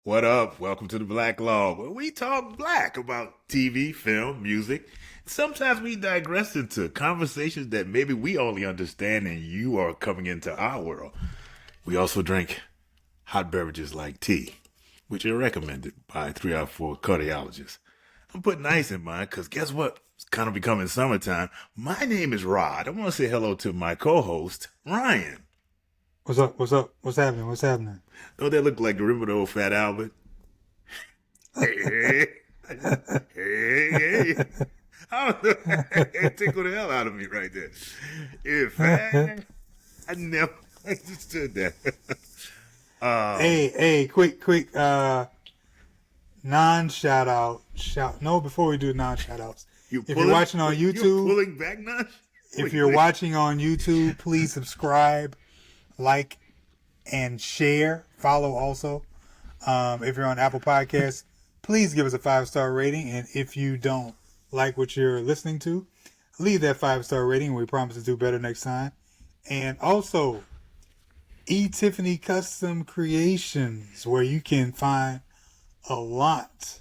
What up? Welcome to the Blacklog, where we talk black about TV, film, music. Sometimes we digress into conversations that maybe we only understand and you are coming into our world. We also drink hot beverages like tea, which are recommended by 3 out of 4 cardiologists. I'm putting ice in mine because guess what? It's kind of becoming summertime. My name is Rod. I want to say hello to my co-host, Ryan. What's up? What's up? What's happening? What's happening? Don't that look like the remember the old Fat Albert? Hey, hey, hey. I don't know. It tickled the hell out of me right there. In fact, I never understood that. Quick, non shout out. No, before we do non shout outs. If you're watching on you're YouTube, pulling back now? if you're watching on YouTube, please subscribe, like, and share. Follow also. If you're on Apple Podcasts, please give us a 5-star rating. And if you don't like what you're listening to, leave that 5-star rating. We promise to do better next time. And also, Tiffany Custom Creations, where you can find a lot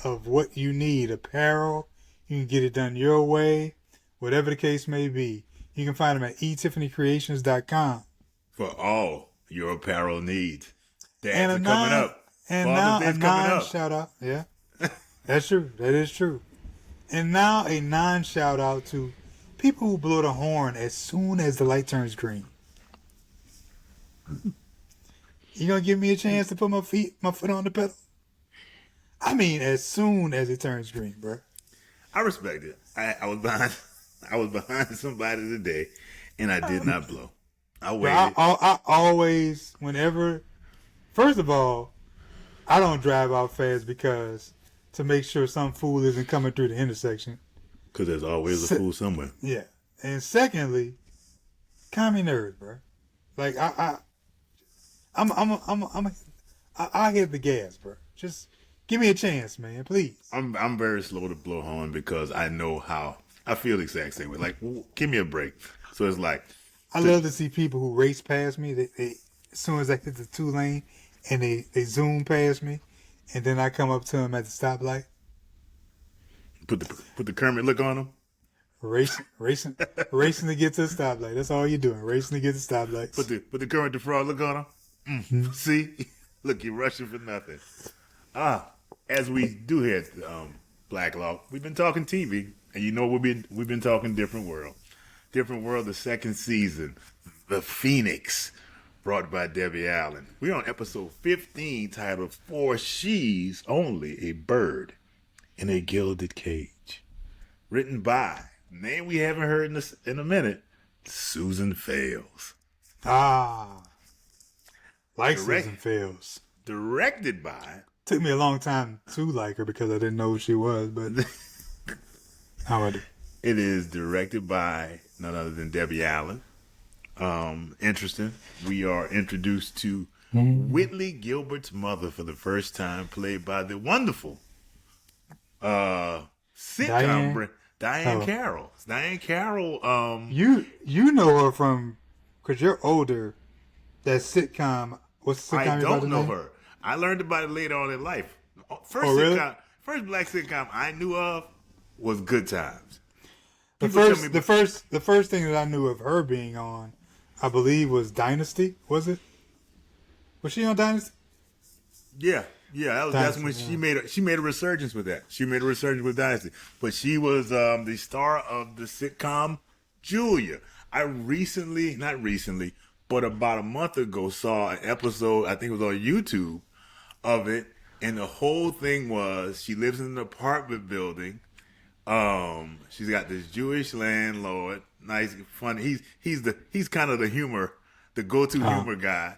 of what you need. Apparel, you can get it done your way, whatever the case may be. You can find them at etiffanycreations.com. For all your apparel needs. And Dads are coming up. now Father's a Day's coming non up. shout out. Yeah, that's true. That is true. And now a non shout out to people who blow the horn as soon as the light turns green. You gonna give me a chance to put my foot on the pedal? I mean, as soon as it turns green, bro. I respect it. I was behind somebody today, and I did not blow. I But waited. I always, whenever, first of all, I don't drive out fast because to make sure some fool isn't coming through the intersection. Because there's always a fool somewhere. Yeah. And secondly, calm your nerves, bro. Like I hit the gas, bro. Just give me a chance, man, please. I'm very slow to blow horn because I know how I feel the exact same way. Like, give me a break. So it's like I love to see people who race past me. They as soon as I hit the 2 lane and they zoom past me, and then I come up to them at the stoplight. put the Kermit look on them. Racing to get to the stoplight. That's all you're doing. Racing to get to the stoplight. Put the Kermit the Frog look on them. See, look, you're rushing for nothing. As we do here at Black Law, we've been talking TV, and you know we've been talking Different World. Different World, the second season, The Phoenix, brought by Debbie Allen. We're on episode 15, titled "For She's Only a Bird in a Gilded Cage," written by name we haven't heard in a minute, Susan Fails. Like Direct- Susan Fails. Directed by Took me a long time to like her because I didn't know who she was, but how I do. It is directed by none other than Debbie Allen. Interesting. We are introduced to Whitley Gilbert's mother for the first time, played by the wonderful sitcom Diane Carroll. Diane Carroll. You know her from, because you're older, that sitcom. What's the sitcom? I you're about don't to know name? her. I learned about it later on in life. First Oh, really? first black sitcom I knew of was Good Times. The People tell me- the first thing that I knew of her being on, I believe, was Dynasty. Was it? Was she on Dynasty? Yeah, that's when Dynasty, she made a resurgence with that. She made a resurgence with Dynasty, but she was the star of the sitcom Julia. I not recently, but about a month ago, saw an episode. I think it was on YouTube of it, and the whole thing was she lives in an apartment building. She's got this Jewish landlord, nice, funny. He's kind of the go-to humor guy,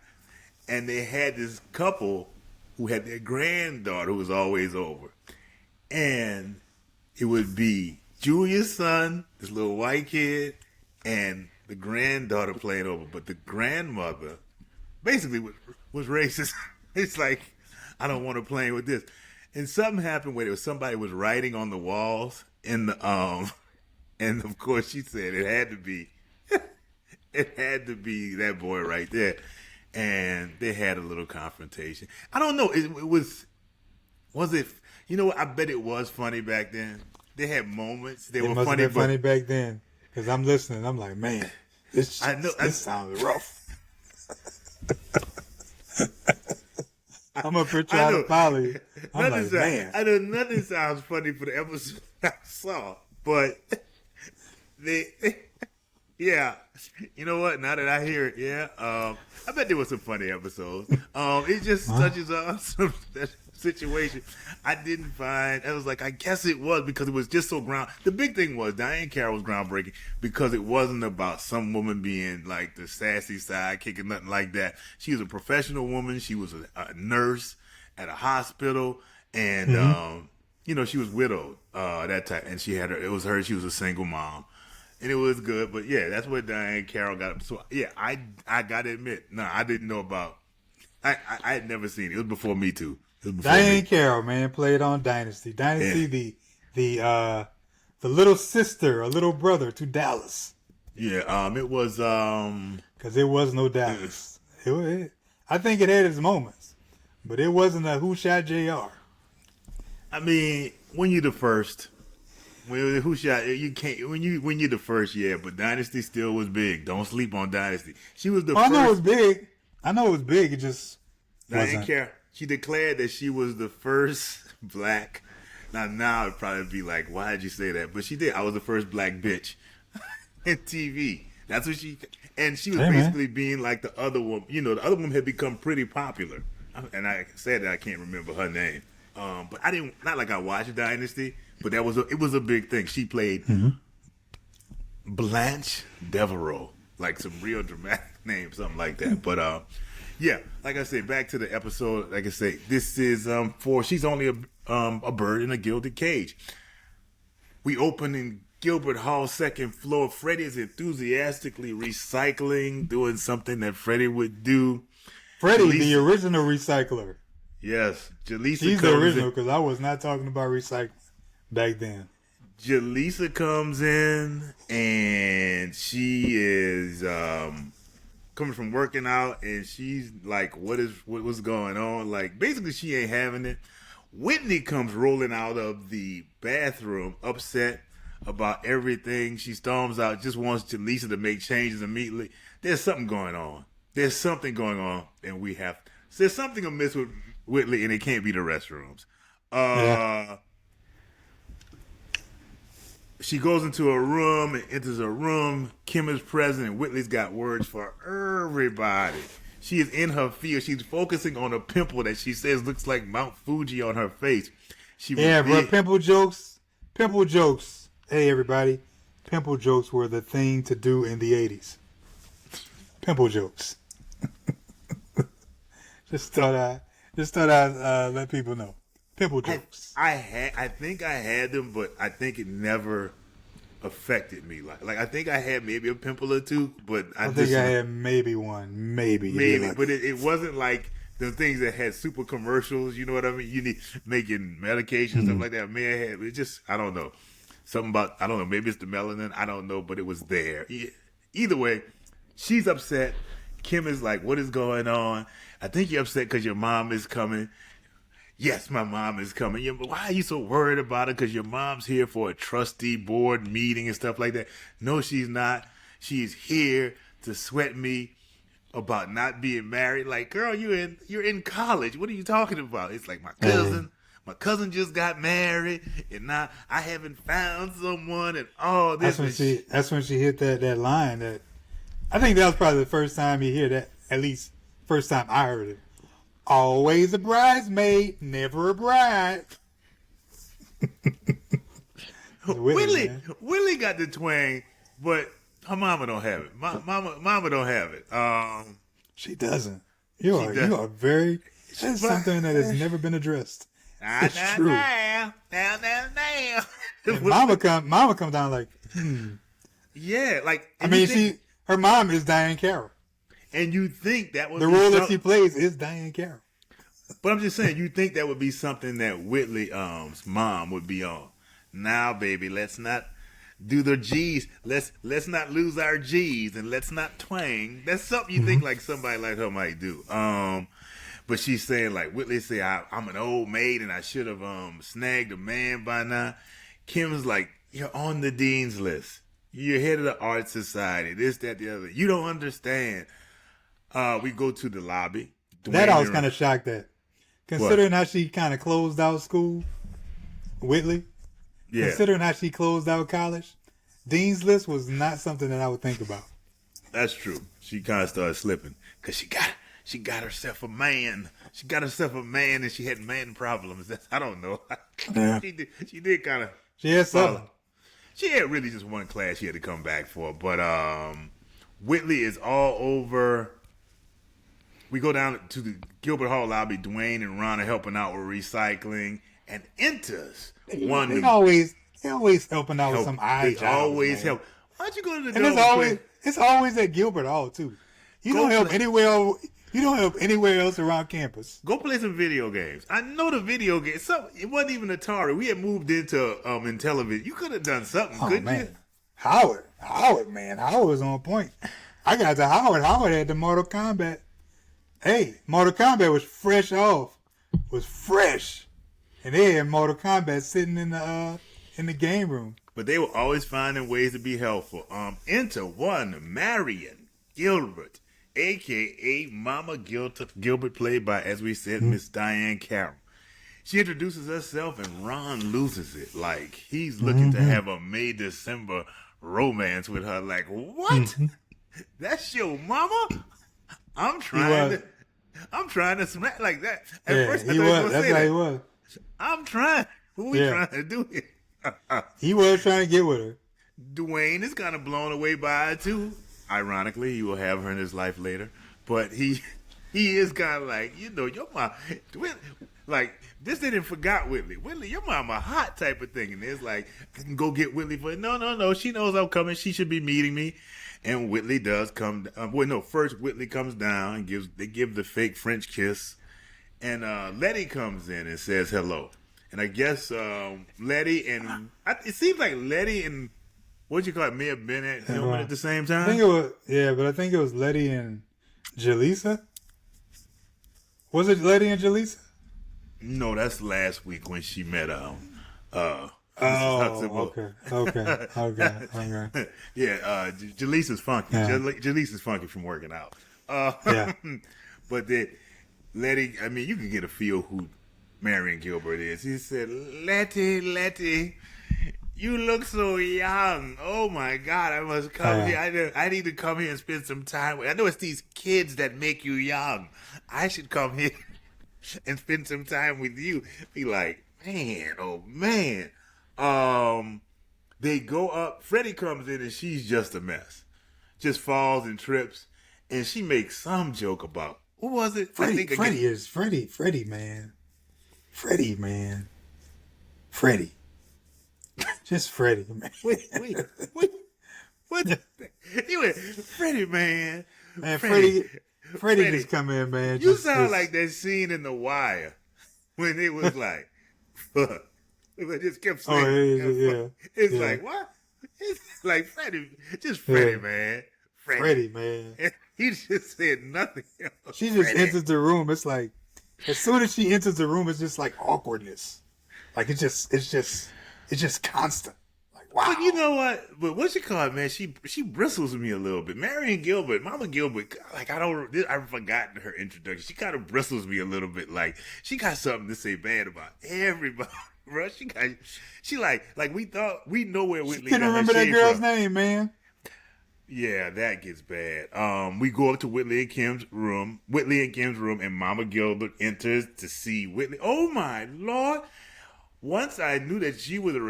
and they had this couple who had their granddaughter who was always over. And it would be Julia's son, this little white kid, and the granddaughter playing over. But the grandmother basically was racist. It's like, I don't want to play with this. And something happened where somebody was writing on the walls in the and of course she said it had to be that boy right there. and they had a little confrontation. I don't know. It was it? You know what? I bet it was funny back then. They had moments. They were must funny, have been funny back then. Because I'm listening. I'm like, man, this sounds rough. I'm up here trying to follow you. I'm like, man. I know nothing sounds funny for the episode I saw, but yeah. You know what? Now that I hear it, I bet there was some funny episodes. It just touches on some situation I didn't find. I was like, I guess it was because it was just so The big thing was Diane Carroll was groundbreaking because it wasn't about some woman being like the sassy sidekick or nothing like that. She was a professional woman. She was a nurse at a hospital, and she was widowed that time, and she had it was her. She was a single mom. And it was good, but yeah, that's what Diane Carroll got. So yeah, I gotta admit, I didn't know about. I had never seen it. It was before me too. Diane Carroll, man, played on Dynasty. Dynasty, the little sister or little brother to Dallas. Yeah, it was because it was no Dallas. I think it had its moments, but it wasn't a Who Shot JR. I mean, when you're the first. Who shot you can't when you're the first, but Dynasty still was big. Don't sleep on Dynasty. She was the first. I know it was big. It just Diane Carroll. She declared that she was the first black. Now it'd probably be like, why did you say that? But she did. I was the first black bitch in TV. That's what she was basically being like the other woman. You know, the other woman had become pretty popular, and I said that I can't remember her name. But I didn't. Not like I watched Dynasty. But it was a big thing. She played Blanche Devereaux, like some real dramatic name, something like that. But like I said, back to the episode. Like I say, this is she's only a bird in a gilded cage. We open in Gilbert Hall's second floor. Freddie is enthusiastically recycling, doing something that Freddie would do. Freddie, the original recycler. Yes, Jaleesa. She's the original because I was not talking about recycling back then. Jaleesa comes in and she is coming from working out and she's like, what's going on? Like, basically she ain't having it. Whitney comes rolling out of the bathroom upset about everything. She storms out, just wants Jaleesa to make changes immediately. There's something going on. And there's something amiss with Whitley, and it can't be the restrooms. She goes into a room and enters a room. Kim is present, and Whitley's got words for everybody. She is in her field. She's focusing on a pimple that she says looks like Mount Fuji on her face. Bro, pimple jokes. Hey, everybody. Pimple jokes were the thing to do in the 80s. Pimple jokes. Just thought I'd let people know. Pimple jokes. I think I had them, but I think it never affected me. Like I think I had maybe a pimple or two, but I think I had maybe one, maybe. But it wasn't like the things that had super commercials. You know what I mean? You need making medication stuff like that. Man, it just I don't know something about I don't know. Maybe it's the melanin. I don't know, but it was there. Either way, she's upset. Kim is like, "What is going on? I think you're upset because your mom is coming." Yes, my mom is coming. Why are you so worried about it? Because your mom's here for a trustee board meeting and stuff like that. No, she's not. She's here to sweat me about not being married. Like, girl, you're in college. What are you talking about? It's like my cousin. My cousin just got married, and now I haven't found someone, and all this. That's when she hit that line. That I think that was probably the first time you hear that. At least first time I heard it. Always a bridesmaid, never a bride. Whitley got the twang, but her mama don't have it. Mama don't have it. She doesn't. You are very. That's something that has never been addressed. It's true. Now. Mama come down like. Yeah, like her mom is Diane Carroll. And you think that would the role that she plays is Diane Carroll. But I'm just saying, you think that would be something that Whitley's mom would be on. Now, baby, let's not do their G's. Let's not lose our G's and let's not twang. That's something you think like somebody like her might do. But she's saying like Whitley say I'm an old maid and I should have snagged a man by now. Kim's like, you're on the dean's list. You're head of the art society. This, that, the other. You don't understand. We go to the lobby. That I was kind of shocked at, considering how she kind of closed out school. Whitley. Yeah. Considering how she closed out college, Dean's List was not something that I would think about. That's true. She kind of started slipping because she got herself a man. She got herself a man and she had man problems. I don't know. Yeah. She did kind of. She had something. She had really just one class she had to come back for. But Whitley is all over. We go down to the Gilbert Hall lobby. Dwayne and Ron are helping out with recycling. And enters one. They always helping out with some odd jobs. They always help. Why don't you go to the and it's always at Gilbert Hall too. You don't help anywhere. You don't help anywhere else around campus. Go play some video games. I know the video games. It wasn't even Atari. We had moved into in television. You could have done something, couldn't you? Howard, man. Howard was on point. I got to Howard. Howard had the Mortal Kombat. Hey, Mortal Kombat was fresh off. Was fresh. And they had Mortal Kombat sitting in the game room. But they were always finding ways to be helpful. Enter one Marion Gilbert, a.k.a. Mama Gilbert, played by, as we said, Miss Diane Carroll. She introduces herself and Ron loses it. Like, he's looking to have a May-December romance with her. Like, what? That's your mama? I'm trying to smack like that. At first, I thought he was. That's how he was. I'm trying. What we trying to do here? He was trying to get with her. Dwayne is kind of blown away by her too. Ironically, he will have her in his life later. But he is kind of like, your mom. Like, this didn't forgot Whitley. Whitley, your mama hot type of thing. And it's like, I can go get Whitley for no. She knows I'm coming. She should be meeting me. And Whitley does come. First Whitley comes down and they give the fake French kiss. And Letty comes in and says hello. And I guess Letty and it seems like Letty and may have been at the same time. I think it was but I think it was Letty and Jaleesa. Was it Letty and Jaleesa? No, that's last week when she met okay. Yeah, Jaleesa's funky. Yeah. Jaleesa's funky from working out. But Letty, I mean, you can get a feel who Marion Gilbert is. He said, Letty, you look so young. Oh, my God, I must come here. I need to come here and spend some time with. I know it's these kids that make you young. I should come here and spend some time with you. Be like, man, oh, man. They go up. Freddie comes in, and she's just a mess. Just falls and trips. And she makes some joke about, who was it? Freddie, man. Freddie. Just Freddie, man. Wait. What? You went, Freddie, man. Man, Freddie just come in, man. You sound like that scene in The Wire when it was like, fuck. It just kept saying, It's like, what? It's like Freddie, man. Freddie, man. He just said nothing else. She just enters the room. It's like, as soon as she enters the room, it's just like awkwardness. Like it's just constant. Like, wow. But you know what? But what you call it, man? She bristles me a little bit. Marion Gilbert, Mama Gilbert. Like I've forgotten her introduction. She kind of bristles me a little bit. Like she got something to say bad about everybody. Bro, she like we know where Whitley. Can't remember that girl's name, man. Yeah, that gets bad. We go up to Whitley and Kim's room, and Mama Gilbert enters to see Whitley. Oh my Lord! Once I knew that she was the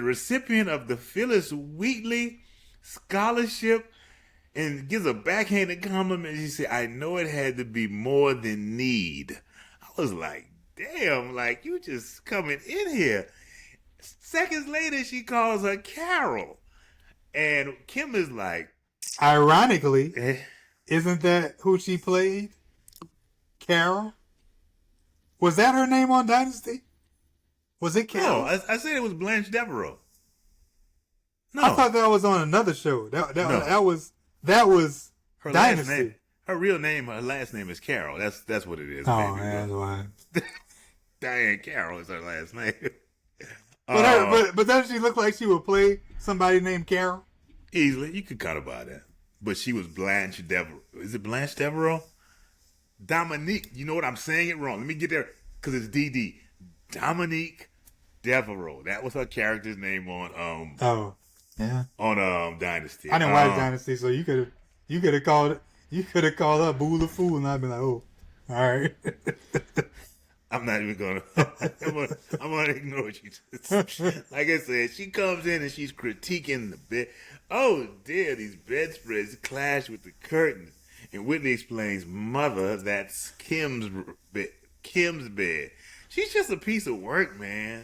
recipient of the Phyllis Wheatley Scholarship, and gives a backhanded compliment. She said, "I know it had to be more than need." I was like, "Damn! Like you just coming in here." Seconds later, she calls her Carol. And Kim is like... Ironically, isn't that who she played? Carol? Was that her name on Dynasty? Was it Carol? No, I said it was Blanche Devereaux. No, I thought that was on another show. That was her Dynasty. last name, her real name, her last name is Carol. That's what it is. Oh, baby. yeah, that's why. Diane Carroll is her last name. But doesn't she look like she would play somebody named Carol? Easily, you could cut about that. But she was Blanche Devereaux. Is it Blanche Devereaux? Dominique. You know what? I'm saying it wrong. Let me get there because it's DD. Dominique Devereaux. That was her character's name on Yeah. on Dynasty. I didn't watch Dynasty, so you could have called her Boo the Fool, and I'd be like, oh, all right. I'm not even gonna. I'm gonna ignore what you just said. Like I said, she comes in and she's critiquing the bed. Oh dear, these bedspreads clash with the curtains. And Whitley explains, "Mother, that's Kim's bed. She's just a piece of work, man.